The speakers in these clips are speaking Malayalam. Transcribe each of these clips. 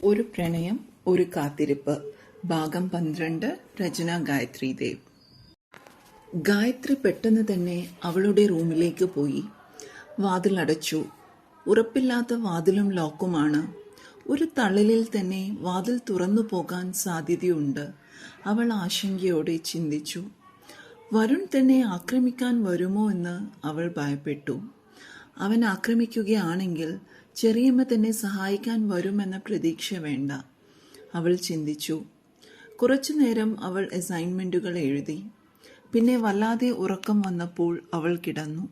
ഒരു പ്രണയം ഒരു കാത്തിരിപ്പ് ഭാഗം 12 രചന ഗായത്രി ദേവ്. ഗായത്രി പെട്ടെന്ന് തന്നെ അവളുടെ റൂമിലേക്ക് പോയി. വാതിൽ അടച്ചു. ഉറപ്പില്ലാത്ത വാതിലും ലോക്കുമാണ്. ഒരു തള്ളലിൽ തന്നെ വാതിൽ തുറന്നു പോകാൻ സാധ്യതയുണ്ട്. അവൾ ആശങ്കയോടെ ചിന്തിച്ചു. വരുൺ തന്നെ ആക്രമിക്കാൻ വരുമോ എന്ന് അവൾ ഭയപ്പെട്ടു. അവൻ ആക്രമിക്കുകയാണെങ്കിൽ ചെറിയമ്മ തന്നെ സഹായിക്കാൻ വരുമെന്ന പ്രതീക്ഷ വേണ്ട, അവൾ ചിന്തിച്ചു. കുറച്ചു നേരം അവൾ അസൈൻമെൻറ്റുകൾ എഴുതി. പിന്നെ വല്ലാതെ ഉറക്കം വന്നപ്പോൾ അവൾ കിടന്നു.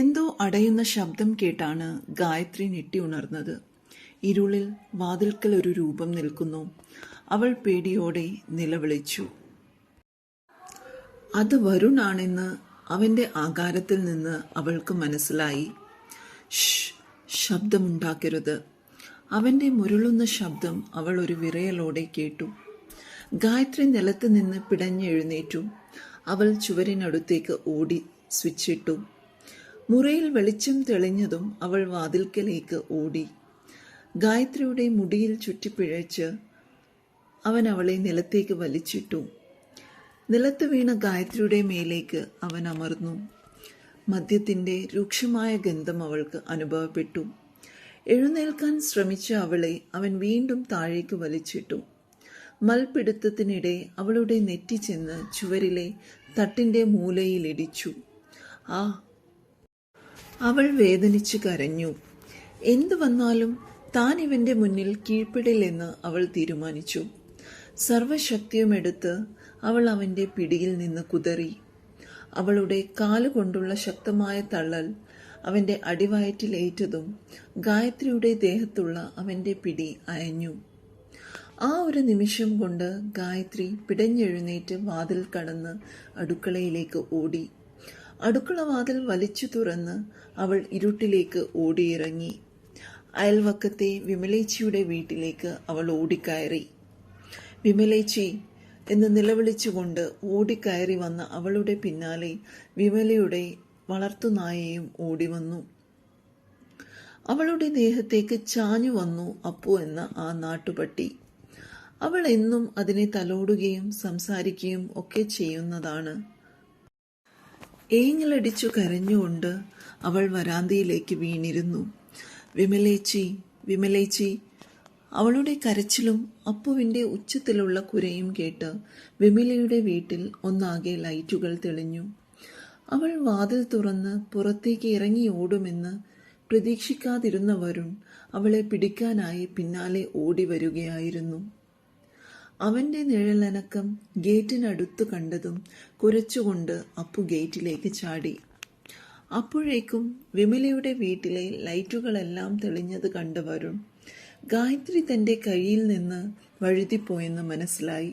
എന്തോ അടയുന്ന ശബ്ദം കേട്ടാണ് ഗായത്രി ഞെട്ടി ഉണർന്നത്. ഇരുളിൽ വാതിൽക്കൽ ഒരു രൂപം നിൽക്കുന്നു. അവൾ പേടിയോടെ നിലവിളിച്ചു. അത് വരുണാണെന്ന് അവൻ്റെ ആകാരത്തിൽ നിന്ന് അവൾക്ക് മനസ്സിലായി. ശബ്ദമുണ്ടാക്കരുത്. അവൻ്റെ മുരളുന്ന ശബ്ദം അവൾ ഒരു വിറയലോടെ കേട്ടു. ഗായത്രി നിലത്ത് നിന്ന് പിടഞ്ഞെഴുന്നേറ്റു. അവൾ ചുവരിനടുത്തേക്ക് ഓടി സ്വിച്ചിട്ടു. മുറിയിൽ വെളിച്ചം തെളിഞ്ഞതും അവൾ വാതിൽക്കലേക്ക് ഓടി. ഗായത്രിയുടെ മുടിയിൽ ചുറ്റിപ്പിഴച്ച് അവൻ അവളെ നിലത്തേക്ക് വലിച്ചിട്ടു. നിലത്ത് വീണ ഗായത്രിയുടെ മേലേക്ക് അവൻ അമർന്നു. മദ്യത്തിൻ്റെ രൂക്ഷമായ ഗന്ധം അവൾക്ക് അനുഭവപ്പെട്ടു. എഴുന്നേൽക്കാൻ ശ്രമിച്ച അവളെ അവൻ വീണ്ടും താഴേക്ക് വലിച്ചിട്ടു. മൽപിടുത്തത്തിനിടെ അവളുടെ നെറ്റി ചെന്ന് ചുവരിലെ തട്ടിൻ്റെ മൂലയിലിടിച്ചു. ആ! അവൾ വേദനിച്ച് കരഞ്ഞു. എന്തു വന്നാലും താൻ ഇവൻ്റെ മുന്നിൽ കീഴ്പ്പെടില്ലെന്ന് അവൾ തീരുമാനിച്ചു. സർവശക്തിയുമെടുത്ത് അവൾ അവൻ്റെ പിടിയിൽ നിന്ന് കുതറി. അവളുടെ കാലുകൊണ്ടുള്ള ശക്തമായ തള്ളൽ അവൻ്റെ അടിവയറ്റിലേറ്റതും ഗായത്രിയുടെ ദേഹത്തുള്ള അവൻ്റെ പിടി അയഞ്ഞു. ആ ഒരു നിമിഷം കൊണ്ട് ഗായത്രി പിടഞ്ഞെഴുന്നേറ്റ് വാതിൽ കടന്ന് അടുക്കളയിലേക്ക് ഓടി. അടുക്കള വാതിൽ വലിച്ചു തുറന്ന് അവൾ ഇരുട്ടിലേക്ക് ഓടിയിറങ്ങി. അയൽവക്കത്തെ വിമലേച്ചിയുടെ വീട്ടിലേക്ക് അവൾ ഓടിക്കയറി. വിമലേച്ചി എന്ന് നിലവിളിച്ചുകൊണ്ട് ഓടിക്കയറി വന്ന അവളുടെ പിന്നാലെ വിമലയുടെ വളർത്തുനായയും ഓടിവന്നു. അവളുടെ ദേഹത്തേക്ക് ചാഞ്ഞു വന്നു അപ്പു എന്ന ആ നാട്ടുപട്ടി. അവൾ എന്നും അതിനെ തലോടുകയും സംസാരിക്കുകയും ഒക്കെ ചെയ്യുന്നതാണ്. ഏങ്ങലടിച്ചു കരഞ്ഞുകൊണ്ട് അവൾ വരാന്തയിലേക്ക് വീണിരുന്നു. വിമലേച്ചി, വിമലേച്ചി! അവളുടെ കരച്ചിലും അപ്പുവിൻ്റെ ഉച്ചത്തിലുള്ള കുരയും കേട്ട് വിമലയുടെ വീട്ടിൽ ഒന്നാകെ ലൈറ്റുകൾ തെളിഞ്ഞു. അവൾ വാതിൽ തുറന്ന് പുറത്തേക്ക് ഇറങ്ങി ഓടുമെന്ന് പ്രതീക്ഷിക്കാതിരുന്ന വരുൺ അവളെ പിടിക്കാനായി പിന്നാലെ ഓടി വരികയായിരുന്നു. അവൻ്റെ നിഴലനക്കം ഗേറ്റിനടുത്തു കണ്ടതും കുരച്ചുകൊണ്ട് അപ്പു ഗേറ്റിലേക്ക് ചാടി. അപ്പോഴേക്കും വിമലയുടെ വീട്ടിലെ ലൈറ്റുകളെല്ലാം തെളിഞ്ഞത് കണ്ട വരുൺ ഗായത്രി തൻ്റെ കയ്യിൽ നിന്ന് വഴുതിപ്പോയെന്ന് മനസ്സിലായി.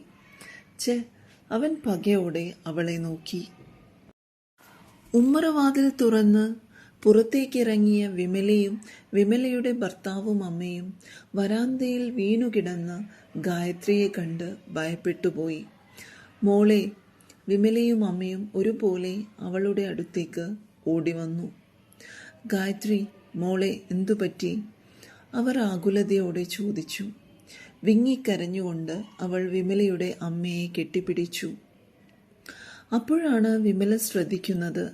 അവൻ പകയോടെ അവളെ നോക്കി. ഉമ്മറവാതിൽ തുറന്ന് പുറത്തേക്കിറങ്ങിയ വിമലയും വിമലയുടെ ഭർത്താവും അമ്മയും വരാന്തയിൽ വീണുകിടന്ന് ഗായത്രിയെ കണ്ട് ഭയപ്പെട്ടുപോയി. മോളെ! വിമലയും അമ്മയും ഒരുപോലെ അവളുടെ അടുത്തേക്ക് ഓടിവന്നു. ഗായത്രി മോളെ, എന്തുപറ്റി? അവർ ആകുലതയോടെ ചോദിച്ചു. വിങ്ങിക്കരഞ്ഞുകൊണ്ട് അവൾ വിമലയുടെ അമ്മയെ കെട്ടിപ്പിടിച്ചു. അപ്പോഴാണ് വിമല ശ്രദ്ധിക്കുന്നത്.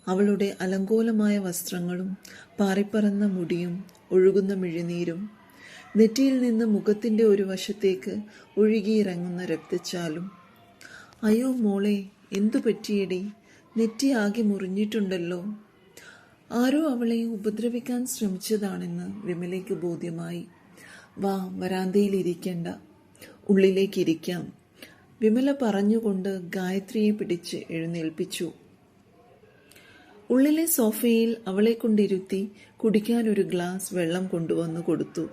അവളുടെ അലങ്കോലമായ വസ്ത്രങ്ങളും പാറിപ്പറന്ന മുടിയും ഒഴുകുന്ന മിഴിനീരും നെറ്റിയിൽ നിന്ന് മുഖത്തിൻ്റെ ഒരു വശത്തേക്ക് ഒഴുകിയിറങ്ങുന്ന രക്തച്ചാലും. അയ്യോ മോളെ, എന്തു പറ്റിയടി? നെറ്റി ആകെ മുറിഞ്ഞിട്ടുണ്ടല്ലോ. ആരോ അവളെ ഉപദ്രവിക്കാൻ ശ്രമിച്ചതാണെന്ന് വിമലയ്ക്ക് ബോധ്യമായി. വാ, വരാന്തയിലിരിക്കണ്ട, ഉള്ളിലേക്കിരിക്കാം, വിമല പറഞ്ഞുകൊണ്ട് ഗായത്രിയെ പിടിച്ച് എഴുന്നേൽപ്പിച്ചു. ഉള്ളിലെ സോഫയിൽ അവളെ കൊണ്ടിരുത്തി കുടിക്കാൻ ഒരു ഗ്ലാസ് വെള്ളം കൊണ്ടുവന്നു കൊടുത്തു.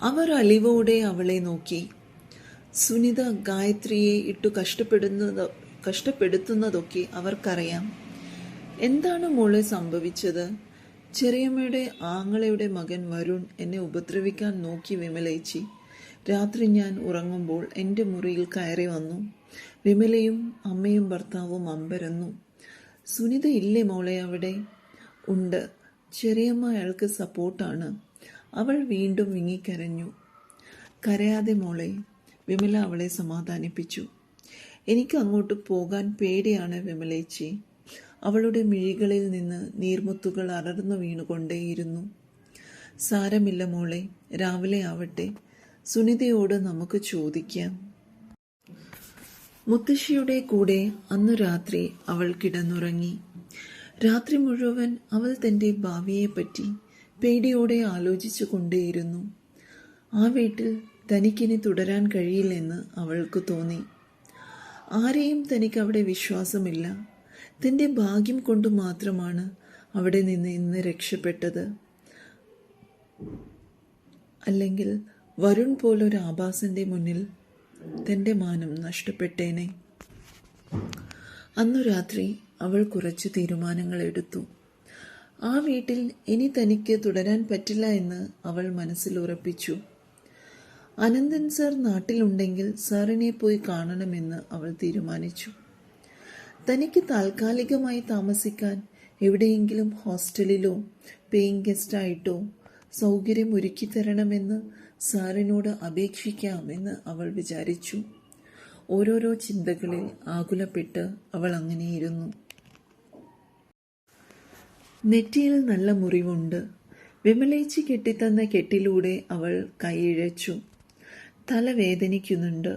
അവർ അലിവോടെ അവളെ നോക്കി. സുനിത ഗായത്രിയെ ഇട്ടു കഷ്ടപ്പെടുത്തുന്നതൊക്കെ അവർക്കറിയാം. എന്താണ് മോളെ സംഭവിച്ചത്? ചെറിയമ്മയുടെ ആങ്ങളയുടെ മകൻ വരുൺ എന്നെ ഉപദ്രവിക്കാൻ നോക്കി വിമലേച്ചി. രാത്രി ഞാൻ ഉറങ്ങുമ്പോൾ എൻ്റെ മുറിയിൽ കയറി വന്നു. വിമലയും അമ്മയും ഭർത്താവും അമ്പരന്നു. സുനിത ഇല്ലേ മോളെ അവിടെ? ഉണ്ട്. ചെറിയമ്മ അയാൾക്ക് സപ്പോർട്ടാണ്. അവൾ വീണ്ടും വിങ്ങിക്കരഞ്ഞു. കരയാതെ മോളെ, വിമല അവളെ സമാധാനിപ്പിച്ചു. എനിക്ക് അങ്ങോട്ട് പോകാൻ പേടിയാണ് വിമലേച്ചി. അവളുടെ മിഴികളിൽ നിന്ന് നീർമുത്തുകൾ അടർന്നു വീണുകൊണ്ടേയിരുന്നു. സാരമില്ല മോളെ, രാവിലെ ആവട്ടെ, സുനിതയോട് നമുക്ക് ചോദിക്കാം. മുത്തശ്ശിയുടെ കൂടെ അന്നു രാത്രി അവൾ കിടന്നുറങ്ങി. രാത്രി മുഴുവൻ അവൾ തൻ്റെ ഭാവിയെപ്പറ്റി പേടിയോടെ ആലോചിച്ചു കൊണ്ടേയിരുന്നു. ആ വീട്ടിൽ തനിക്കിനി തുടരാൻ കഴിയില്ലെന്ന് അവൾക്ക് തോന്നി. ആരെയും തനിക്ക് അവിടെ വിശ്വാസമില്ല. തൻ്റെ ഭാഗ്യം കൊണ്ട് മാത്രമാണ് അവിടെ നിന്ന് ഇന്ന് രക്ഷപ്പെട്ടത്. അല്ലെങ്കിൽ വരുൺ പോലൊരു ആഭാസന്റെ മുന്നിൽ തൻ്റെ മാനം നഷ്ടപ്പെട്ടേനെ. അന്നു രാത്രി അവൾ കുറച്ച് തീരുമാനങ്ങൾ എടുത്തു. ആ വീട്ടിൽ ഇനി തനിക്ക് തുടരാൻ പറ്റില്ല എന്ന് അവൾ മനസ്സിൽ ഉറപ്പിച്ചു. അനന്തൻ സാർ നാട്ടിലുണ്ടെങ്കിൽ സാറിനെ പോയി കാണണമെന്ന് അവൾ തീരുമാനിച്ചു. തനിക്ക് താൽക്കാലികമായി താമസിക്കാൻ എവിടെയെങ്കിലും ഹോസ്റ്റലിലോ പേയിങ് ഗസ്റ്റായിട്ടോ സൗകര്യം ഒരുക്കി തരണമെന്ന് സാറിനോട് അപേക്ഷിക്കാമെന്ന് അവൾ വിചാരിച്ചു. ഓരോരോ ചിന്തകളിൽ ആകുലപ്പെട്ട് അവൾ അങ്ങനെയിരുന്നു. നെറ്റിയിൽ നല്ല മുറിവുണ്ട്. വിമലേച്ചി കെട്ടിത്തന്ന കെട്ടിലൂടെ അവൾ കൈയിഴച്ചു. തല വേദനിക്കുന്നുണ്ട്.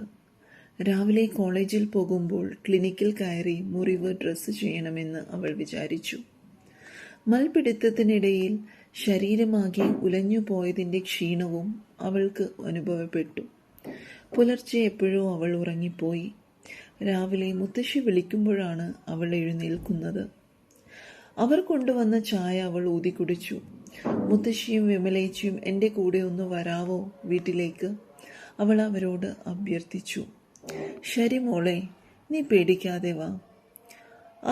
രാവിലെ കോളേജിൽ പോകുമ്പോൾ ക്ലിനിക്കിൽ കയറി മുറിവ് ഡ്രസ്സ് ചെയ്യണമെന്ന് അവൾ വിചാരിച്ചു. മൽപിടുത്തത്തിനിടയിൽ ശരീരമാകെ ഉലഞ്ഞു പോയതിൻ്റെ ക്ഷീണവും അവൾക്ക് അനുഭവപ്പെട്ടു. പുലർച്ചെ എപ്പോഴോ അവൾ ഉറങ്ങിപ്പോയി. രാവിലെ മുത്തശ്ശി വിളിക്കുമ്പോഴാണ് അവൾ എഴുന്നേൽക്കുന്നത്. അവർ കൊണ്ടുവന്ന ചായ അവൾ ഊതി കുടിച്ചു. മുത്തശ്ശിയും വിമലേച്ചിയും എൻ്റെ കൂടെ ഒന്ന് വരാവോ വീട്ടിലേക്ക്, അവൾ അവരോട് അഭ്യർത്ഥിച്ചു. ശരി മോളെ, നീ പേടിക്കാതെ വാ.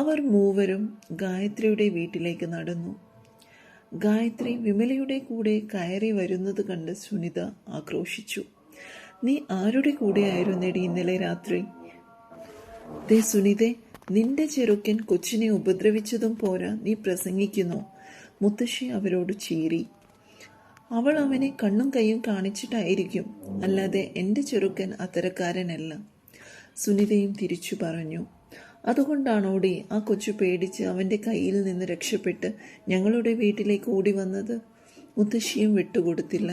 അവർ മൂവരും ഗായത്രിയുടെ വീട്ടിലേക്ക് നടന്നു. ഗായത്രി വിമലയുടെ കൂടെ കയറി വരുന്നത് കണ്ട് സുനിത ആക്രോശിച്ചു. നീ ആരുടെ കൂടെയായിരുന്നെടി ഇന്നലെ രാത്രി? ദേ സുനിതേ, നിന്റെ ചെറുക്കൻ കൊച്ചിനെ ഉപദ്രവിച്ചതും പോരാ നീ പ്രസംഗിക്കുന്നോ? മുത്തശ്ശി അവരോട് ചീറി. അവൾ അവനെ കണ്ണും കൈയും കാണിച്ചിട്ടായിരിക്കും, അല്ലാതെ എൻ്റെ ചെറുക്കൻ അത്തരക്കാരനല്ല. സുനിതയും തിരിച്ചു പറഞ്ഞു. അതുകൊണ്ടാണോടി ആ കൊച്ചു പേടിച്ച് അവൻ്റെ കയ്യിൽ നിന്ന് രക്ഷപ്പെട്ട് ഞങ്ങളുടെ വീട്ടിലേക്ക് ഓടി വന്നത്? മുത്തശ്ശിയും വിട്ടുകൊടുത്തില്ല.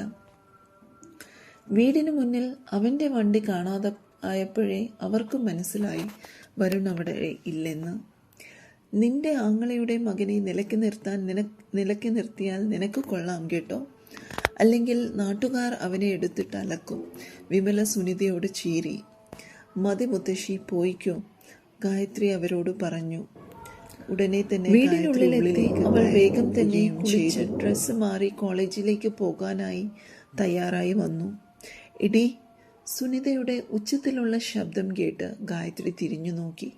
വീടിന് മുന്നിൽ അവൻ്റെ വണ്ടി കാണാതെ ആയപ്പോഴേ അവർക്കും മനസ്സിലായി വരുൺ അവിടെ ഇല്ലെന്ന്. നിന്റെ ആങ്ങളയുടെ മകനെ നിലയ്ക്ക് നിർത്തിയാൽ നിനക്ക് കൊള്ളാം കേട്ടോ, അല്ലെങ്കിൽ നാട്ടുകാർ അവനെ എടുത്തിട്ട് അലക്കും. വിമല സുനിതയോട് ചീറി. മതി മുത്തശ്ശി, പോയിക്കോ, ഗായത്രി അവരോട് പറഞ്ഞു. ഉടനെ തന്നെ വീടിനുള്ളിലെത്തി അവൾ വേഗം തന്നെ കുളിച്ച് ഡ്രസ്സ് മാറി കോളേജിലേക്ക് പോകാനായി തയ്യാറായി വന്നു. എടി, സുനിതയുടെ ഉച്ചത്തിലുള്ള ശബ്ദം കേട്ട് ഗായത്രി തിരിഞ്ഞു നോക്കി.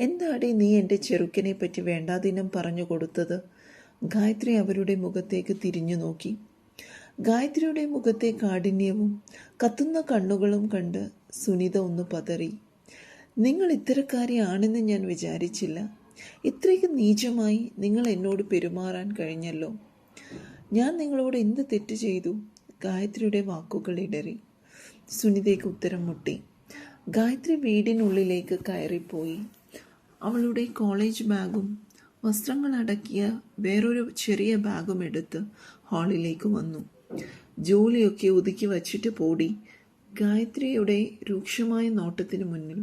എന്താടി നീ എൻ്റെ ചെറുക്കനെ പറ്റി വേണ്ടാദിനം പറഞ്ഞു കൊടുത്തത്? ഗായത്രി അവരുടെ മുഖത്തേക്ക് തിരിഞ്ഞു നോക്കി. ഗായത്രിയുടെ മുഖത്തെ കാഠിന്യവും കത്തുന്ന കണ്ണുകളും കണ്ട് സുനിത ഒന്ന് പതറി. നിങ്ങൾ ഇത്തരക്കാരിയാണെന്ന് ഞാൻ വിചാരിച്ചില്ല. ഇത്രയ്ക്ക് നീചമായി നിങ്ങൾ എന്നോട് പെരുമാറാൻ കഴിഞ്ഞല്ലോ. ഞാൻ നിങ്ങളോട് എന്ത് തെറ്റ് ചെയ്തു? ഗായത്രിയുടെ വാക്കുകൾ ഇടറി. സുനിതയ്ക്ക് ഉത്തരം മുട്ടി. ഗായത്രി വീടിനുള്ളിലേക്ക് കയറിപ്പോയി. അവളുടെ കോളേജ് ബാഗും വസ്ത്രങ്ങൾ അടക്കിയ വേറൊരു ചെറിയ ബാഗും എടുത്ത് ഹാളിലേക്ക് വന്നു. ജോലിയൊക്കെ ഒതുക്കി വച്ചിട്ട് പോടി. ഗായത്രിയുടെ രൂക്ഷമായ നോട്ടത്തിന് മുന്നിൽ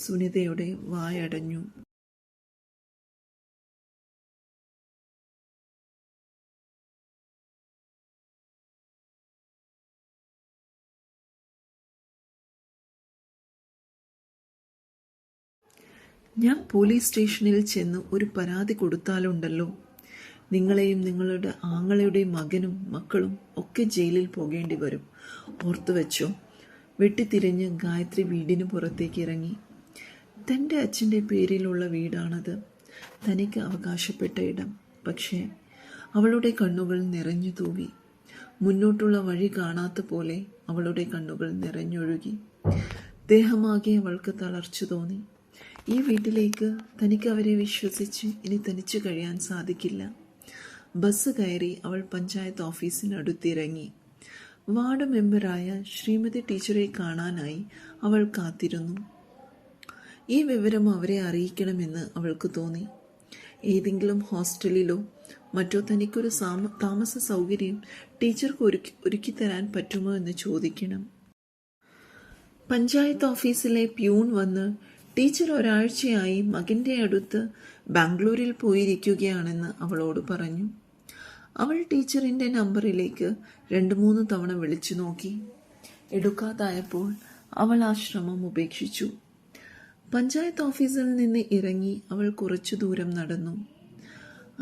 സുനിതയുടെ വായടഞ്ഞു. ഞാൻ പോലീസ് സ്റ്റേഷനിൽ ചെന്ന് ഒരു പരാതി കൊടുത്താലുണ്ടല്ലോ, നിങ്ങളെയും നിങ്ങളുടെ ആങ്ങളയുടെ മകനും മക്കളും ഒക്കെ ജയിലിൽ പോകേണ്ടി വരും. ഓർത്തു വെച്ചോ. വെട്ടിത്തിരിഞ്ഞ് ഗായത്രി വീടിന് പുറത്തേക്ക് ഇറങ്ങി. തൻ്റെ അച്ഛൻ്റെ പേരിലുള്ള വീടാണത്, തനിക്ക് അവകാശപ്പെട്ട ഇടം. പക്ഷേ അവളുടെ കണ്ണുകൾ നിറഞ്ഞു തൂവി. മുന്നോട്ടുള്ള വഴി കാണാത്ത പോലെ അവളുടെ കണ്ണുകൾ നിറഞ്ഞൊഴുകി. ദേഹമാകെ അവൾക്ക് തളർച്ച തോന്നി. ഈ വീട്ടിലേക്ക് തനിക്ക് അവരെ വിശ്വസിച്ച് ഇനി തനിച്ചു കഴിയാൻ സാധിക്കില്ല. ബസ് കയറി അവൾ പഞ്ചായത്ത് ഓഫീസിനടുത്തിറങ്ങി. വാർഡ് മെമ്പറായ ശ്രീമതി ടീച്ചറെ കാണാനായി അവൾ കാത്തിരുന്നു. ഈ വിവരം അവരെ അറിയിക്കണമെന്ന് അവൾക്ക് തോന്നി. ഏതെങ്കിലും ഹോസ്റ്റലിലോ മറ്റോ തനിക്കൊരു താമസ സൗകര്യം ടീച്ചർക്ക് ഒരുക്കിത്തരാൻ പറ്റുമോ എന്ന് ചോദിക്കണം. പഞ്ചായത്ത് ഓഫീസിലെ പ്യൂൺ വന്ന് ടീച്ചർ ഒരാഴ്ചയായി മകൻ്റെ അടുത്ത് ബാംഗ്ലൂരിൽ പോയിരിക്കുകയാണെന്ന് അവളോട് പറഞ്ഞു. അവൾ ടീച്ചറിൻ്റെ നമ്പറിലേക്ക് 2-3 തവണ വിളിച്ചു നോക്കി. എടുക്കാതായപ്പോൾ അവൾ ആ ശ്രമം ഉപേക്ഷിച്ചു. പഞ്ചായത്ത് ഓഫീസിൽ നിന്ന് ഇറങ്ങി അവൾ കുറച്ചു ദൂരം നടന്നു.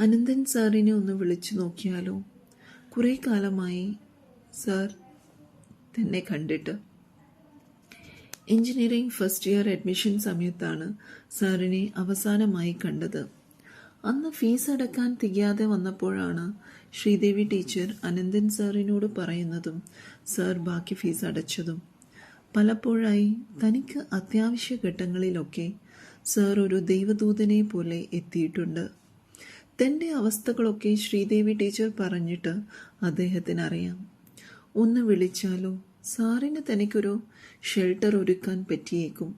അനന്തൻ സാറിനെ ഒന്ന് വിളിച്ചു നോക്കിയാലോ? കുറേ കാലമായി സാർ തന്നെ കണ്ടിട്ട്. എഞ്ചിനീയറിംഗ് ഫസ്റ്റ് ഇയർ അഡ്മിഷൻ സമയത്താണ് സാറിനെ അവസാനമായി കണ്ടത്. അന്ന് ഫീസ് അടക്കാൻ തികയാതെ വന്നപ്പോഴാണ് ശ്രീദേവി ടീച്ചർ അനന്തൻ സാറിനോട് പറയുന്നതും സാർ ബാക്കി ഫീസ് അടച്ചതും. പലപ്പോഴായി തനിക്ക് അത്യാവശ്യ ഘട്ടങ്ങളിലൊക്കെ സാർ ഒരു ദൈവദൂതനെ പോലെ എത്തിയിട്ടുണ്ട്. തൻ്റെ അവസ്ഥകളൊക്കെ ശ്രീദേവി ടീച്ചർ പറഞ്ഞിട്ട് അദ്ദേഹത്തിനറിയാം. ഒന്ന് വിളിച്ചാലോ സാറിന് തനിക്കൊരു ഷെൽട്ടർ ഒരുക്കാൻ പറ്റിയേക്കും.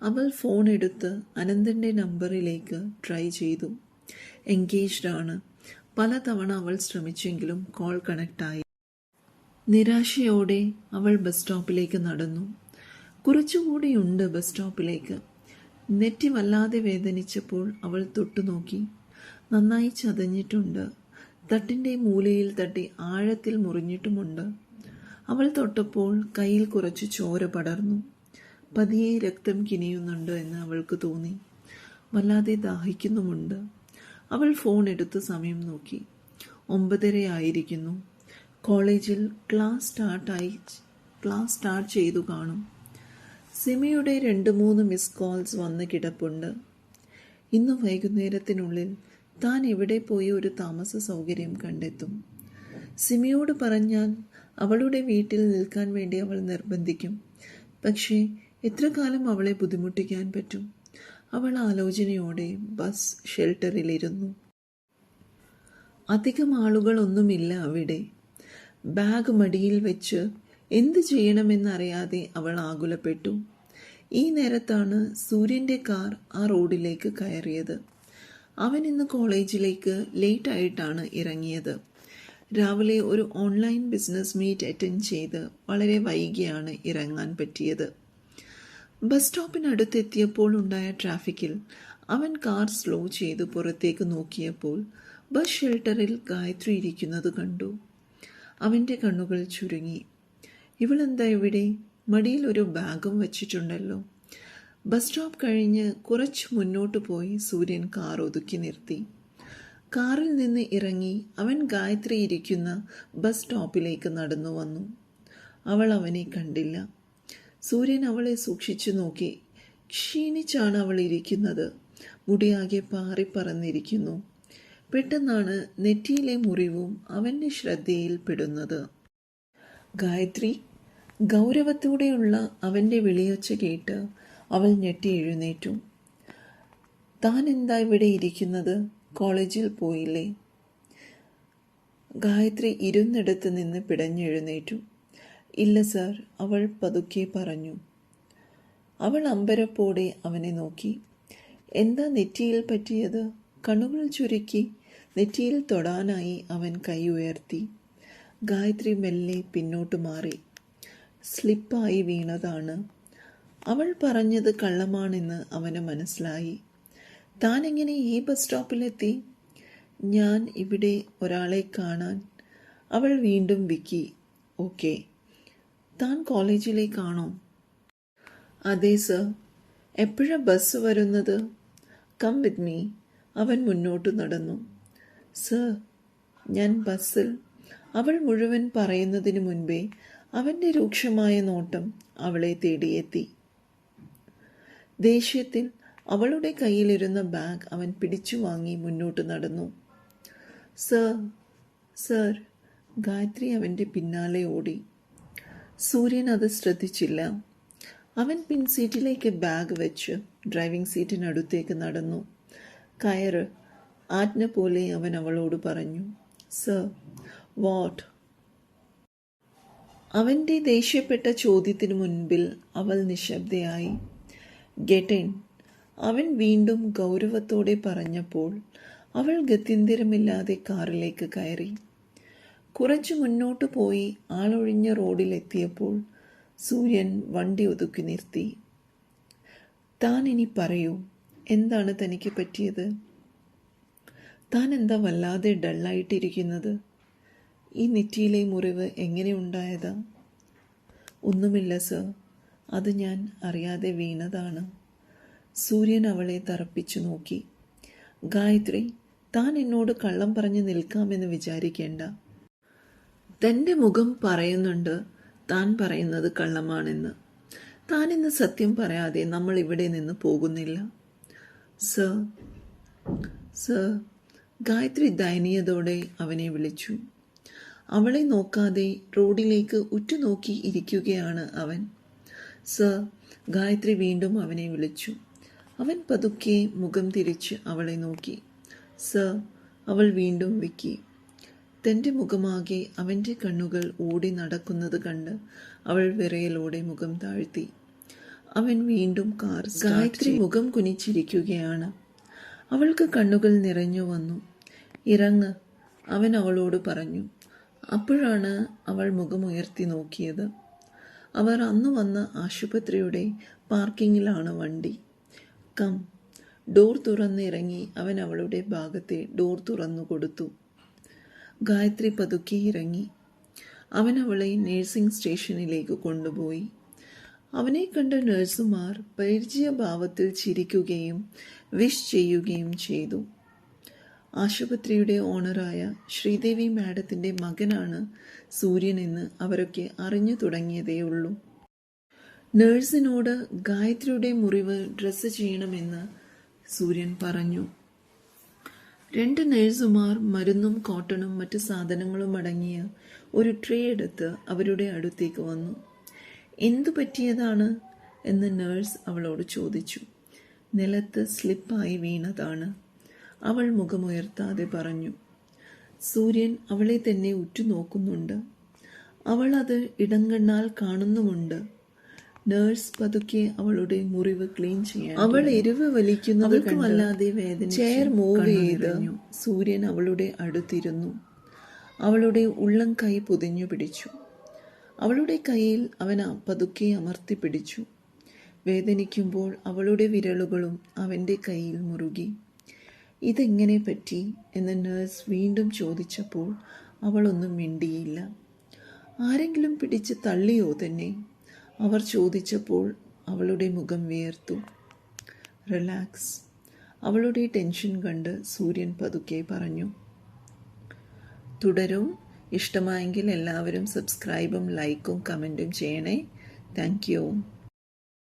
അവൾ ഫോൺ എടുത്ത് അനന്തൻ്റെ നമ്പറിലേക്ക് ട്രൈ ചെയ്തു. എൻഗേജ്ഡ് ആണ്. പലതവണ അവൾ ശ്രമിച്ചെങ്കിലും കോൾ കണക്റ്റായി. നിരാശയോടെ അവൾ ബസ് സ്റ്റോപ്പിലേക്ക് നടന്നു. കുറച്ചുകൂടിയുണ്ട് ബസ് സ്റ്റോപ്പിലേക്ക്. നെറ്റി വല്ലാതെ വേദനിച്ചപ്പോൾ അവൾ തൊട്ടുനോക്കി. നന്നായി ചതഞ്ഞിട്ടുണ്ട്. തട്ടിൻ്റെ മൂലയിൽ തട്ടി ആഴത്തിൽ മുറിഞ്ഞിട്ടുമുണ്ട്. അവൾ തൊട്ടപ്പോൾ കയ്യിൽ കുറച്ച് ചോര പടർന്നു. പതിയെ രക്തം കിനിയുന്നുണ്ട് എന്ന് അവൾക്ക് തോന്നി. വല്ലാതെ ദാഹിക്കുന്നുമുണ്ട്. അവൾ ഫോൺ എടുത്ത് സമയം നോക്കി. 9:30 ആയിരിക്കുന്നു. കോളേജിൽ ക്ലാസ് സ്റ്റാർട്ട് ചെയ്തു കാണും. സിമിയുടെ 2-3 മിസ് കോൾസ് വന്ന് കിടപ്പുണ്ട്. ഇന്ന് വൈകുന്നേരത്തിനുള്ളിൽ താൻ എവിടെ പോയി ഒരു താമസ സൗകര്യം കണ്ടെത്തും. സിമിയോട് പറഞ്ഞാൽ അവളുടെ വീട്ടിൽ നിൽക്കാൻ വേണ്ടി അവൾ നിർബന്ധിക്കും. പക്ഷേ എത്ര കാലം അവളെ ബുദ്ധിമുട്ടിക്കാൻ പറ്റും? അവൾ ആലോചനയോടെ ബസ് ഷെൽട്ടറിലിരുന്നു. അധികം ആളുകളൊന്നുമില്ല അവിടെ. ബാഗ് മടിയിൽ വെച്ച് എന്ത് ചെയ്യണമെന്നറിയാതെ അവൾ ആകുലപ്പെട്ടു. ഈ നേരത്താണ് സൂര്യൻ്റെ കാർ ആ റോഡിലേക്ക് കയറിയത്. അവൻ ഇന്ന് കോളേജിലേക്ക് ലേറ്റ് ആയിട്ടാണ് ഇറങ്ങിയത്. രാവിലെ ഒരു ഓൺലൈൻ ബിസിനസ് മീറ്റ് അറ്റൻഡ് ചെയ്ത് വളരെ വൈകിയാണ് ഇറങ്ങാൻ പറ്റിയത്. ബസ് സ്റ്റോപ്പിനടുത്തെത്തിയപ്പോൾ ഉണ്ടായ ട്രാഫിക്കിൽ അവൻ കാർ സ്ലോ ചെയ്ത് പുറത്തേക്ക് നോക്കിയപ്പോൾ ബസ് ഷെൽട്ടറിൽ ഗായത്രി ഇരിക്കുന്നത് കണ്ടു. അവൻ്റെ കണ്ണുകൾ ചുരുങ്ങി. ഇവളെന്താ ഇവിടെ? മടിയിൽ ഒരു ബാഗും വച്ചിട്ടുണ്ടല്ലോ. ബസ് സ്റ്റോപ്പ് കഴിഞ്ഞ് കുറച്ച് മുന്നോട്ട് പോയി സൂര്യൻ കാർ ഒതുക്കി നിർത്തി. കാറിൽ നിന്ന് ഇറങ്ങി അവൻ ഗായത്രി ഇരിക്കുന്ന ബസ് സ്റ്റോപ്പിലേക്ക് നടന്നു വന്നു. അവൾ അവനെ കണ്ടില്ല. സൂര്യൻ അവളെ സൂക്ഷിച്ചു നോക്കി. ക്ഷീണിച്ചാണ് അവൾ ഇരിക്കുന്നത്. മുടിയാകെ പാറിപ്പറന്നിരിക്കുന്നു. പെട്ടെന്നാണ് നെറ്റിയിലെ മുറിവും അവൻ്റെ ശ്രദ്ധയിൽപ്പെടുന്നത്. ഗായത്രി! ഗൗരവത്തോടെയുള്ള അവൻ്റെ വിളിയൊച്ച കേട്ട് അവൾ ഞെട്ടി എഴുന്നേറ്റു. താൻ എന്താ ഇവിടെ ഇരിക്കുന്നത്? കോളേജിൽ പോയില്ലേ? ഗായത്രി ഇരുന്നിടത്ത് നിന്ന് പിടഞ്ഞെഴുന്നേറ്റു. ഇല്ല സർ, അവൾ പതുക്കെ പറഞ്ഞു. അവൾ അമ്പരപ്പോടെ അവനെ നോക്കി. എന്താ നെറ്റിയിൽ പറ്റിയത്? കണ്ണുകൾ ചുരുക്കി നെറ്റിയിൽ തൊടാനായി അവൻ കൈ ഉയർത്തി. ഗായത്രി മെല്ലെ പിന്നോട്ട് മാറി. സ്ലിപ്പായി വീണതാണ്. അവൾ പറഞ്ഞത് കള്ളമാണെന്ന് അവന് മനസ്സിലായി. താൻ എങ്ങനെ ഈ ബസ് സ്റ്റോപ്പിലെത്തി? ഞാൻ ഇവിടെ ഒരാളെ കാണാൻ. അവൾ വീണ്ടും വിക്കി. ഓക്കെ, താൻ കോളേജിലേക്കാണോ? അതെ സർ. എപ്പോഴാ ബസ് വരുന്നത്? Come with me. അവൻ മുന്നോട്ട് നടന്നു. സർ, ഞാൻ ബസ്സിൽ. അവൾ മുഴുവൻ പറയുന്നതിന് മുൻപേ അവൻ്റെ രൂക്ഷമായ നോട്ടം അവളെ തേടിയെത്തി. ദേഷ്യത്തിൽ അവളുടെ കയ്യിലിരുന്ന ബാഗ് അവൻ പിടിച്ചു വാങ്ങി മുന്നോട്ട് നടന്നു. Sir, sir. ഗായത്രി അവൻ്റെ പിന്നാലെ ഓടി. സൂര്യൻ അത് ശ്രദ്ധിച്ചില്ല. അവൻ പിൻസീറ്റിലേക്ക് ബാഗ് വെച്ച് ഡ്രൈവിംഗ് സീറ്റിനടുത്തേക്ക് നടന്നു. കയറ്. ആജ്ഞ പോലെ അവൻ അവളോട് പറഞ്ഞു. Sir, what? അവൻ്റെ ദേഷ്യപ്പെട്ട ചോദ്യത്തിനു മുൻപിൽ അവൾ നിശബ്ദയായി. ഗെറ്റ് ഇൻ, അവൻ വീണ്ടും ഗൗരവത്തോടെ പറഞ്ഞപ്പോൾ അവൾ ഗത്യന്തരമില്ലാതെ കാറിലേക്ക് കയറി. കുറച്ചു മുന്നോട്ട് പോയി ആളൊഴിഞ്ഞ റോഡിലെത്തിയപ്പോൾ സൂര്യൻ വണ്ടി ഒതുക്കി നിർത്തി. താൻ ഇനി പറയൂ, എന്താണ് തനിക്ക് പറ്റിയത്? താൻ എന്താ വല്ലാതെ ഡള്ളായിട്ടിരിക്കുന്നത്? ഈ നെറ്റിയിലെ മുറിവ് എങ്ങനെ ഉണ്ടായതാ? ഒന്നുമില്ല സർ, അത് ഞാൻ അറിയാതെ വീണതാണ്. സൂര്യൻ അവളെ തറപ്പിച്ചു നോക്കി. ഗായത്രി, താൻ എന്നോട് കള്ളം പറഞ്ഞ് നിൽക്കാമെന്ന് വിചാരിക്കേണ്ട. തൻ്റെ മുഖം പറയുന്നുണ്ട് താൻ പറയുന്നത് കള്ളമാണെന്ന്. താൻ ഇന്ന് സത്യം പറയാതെ നമ്മൾ ഇവിടെ നിന്ന് പോകുന്നില്ല. സർ, സർ, ഗായത്രി ദയനീയതോടെ അവനെ വിളിച്ചു. അവളെ നോക്കാതെ റോഡിലേക്ക് ഉറ്റുനോക്കി ഇരിക്കുകയാണ് അവൻ. സർ, ഗായത്രി വീണ്ടും അവനെ വിളിച്ചു. അവൻ പതുക്കെ മുഖം തിരിച്ച് അവളെ നോക്കി. സർ, അവൾ വീണ്ടും വിക്കി. തൻ്റെ മുഖമാകെ അവൻ്റെ കണ്ണുകൾ ഓടി നടക്കുന്നത് കണ്ട് അവൾ വിറയലോടെ മുഖം താഴ്ത്തി. അവൻ വീണ്ടും കാർ. ഗായത്രി മുഖം കുനിച്ചിരിക്കുകയാണ്. അവൾക്ക് കണ്ണുകൾ നിറഞ്ഞു വന്നു. ഇറങ്ങ്, അവൻ അവളോട് പറഞ്ഞു. അപ്പോഴാണ് അവൾ മുഖമുയർത്തി നോക്കിയത്. അവർ അന്ന് വന്ന ആശുപത്രിയുടെ പാർക്കിങ്ങിലാണ് വണ്ടി. കം. ഡോർ തുറന്നിറങ്ങി അവൻ അവളുടെ ഭാഗത്തെ ഡോർ തുറന്നു കൊടുത്തു. ഗായത്രി പതുക്കെ ഇറങ്ങി. അവൻ അവളെ നേഴ്സിംഗ് സ്റ്റേഷനിലേക്ക് കൊണ്ടുപോയി. അവനെ കണ്ട നഴ്സുമാർ പരിചയഭാവത്തിൽ ചിരിക്കുകയും വിഷ് ചെയ്യുകയും ചെയ്തു. ആശുപത്രിയുടെ ഓണറായ ശ്രീദേവി മാഡത്തിൻ്റെ മകനാണ് സൂര്യനെന്ന് അവരൊക്കെ അറിഞ്ഞു തുടങ്ങിയതേയുള്ളൂ. നഴ്സിനോട് ഗായത്രിയുടെ മുറിവ് ഡ്രസ്സ് ചെയ്യണമെന്ന് സൂര്യൻ പറഞ്ഞു. 2 നഴ്സുമാർ മരുന്നും കോട്ടണും മറ്റു സാധനങ്ങളും അടങ്ങിയ ഒരു ട്രേ എടുത്ത് അവരുടെ അടുത്തേക്ക് വന്നു. എന്തു പറ്റിയതാണ് എന്ന് നഴ്സ് അവളോട് ചോദിച്ചു. നിലത്ത് സ്ലിപ്പായി വീണതാണ്, അവൾ മുഖമുയർത്താതെ പറഞ്ഞു. സൂര്യൻ അവളെ തന്നെ ഉറ്റുനോക്കുന്നുണ്ട്. അവൾ അത് ഇടങ്കണ്ണാൽ കാണുന്നുമുണ്ട്. നഴ്സ് പതുക്കെ അവളുടെ മുറിവ് ക്ലീൻ ചെയ്യാൻ അവൾ എരിവ് വലിക്കുന്നത് വല്ലാതെ വേദന. ചെയർ മൂവ് ചെയ്ത് സൂര്യൻ അവളുടെ അടുത്തിരുന്നു. അവളുടെ ഉള്ളം കൈ പൊതിഞ്ഞു പിടിച്ചു. അവളുടെ കയ്യിൽ അവൻ പതുക്കെ അമർത്തി പിടിച്ചു. വേദനിക്കുമ്പോൾ അവളുടെ വിരലുകളും അവൻ്റെ കയ്യിൽ മുറുകി. ഇതെങ്ങനെ പറ്റി എന്ന് നഴ്സ് വീണ്ടും ചോദിച്ചപ്പോൾ അവളൊന്നും മിണ്ടിയില്ല. ആരെങ്കിലും പിടിച്ച് തള്ളിയോ തന്നെ? അവർ ചോദിച്ചപ്പോൾ അവളുടെ മുഖം വിയർത്തു. റിലാക്സ്, അവളുടെ ടെൻഷൻ കണ്ട് സൂര്യൻ പതുക്കെ പറഞ്ഞു. തുടരും. ഇഷ്ടമായെങ്കിൽ എല്ലാവരും സബ്സ്ക്രൈബും ലൈക്കും കമൻറ്റും ചെയ്യണേ. Thank you.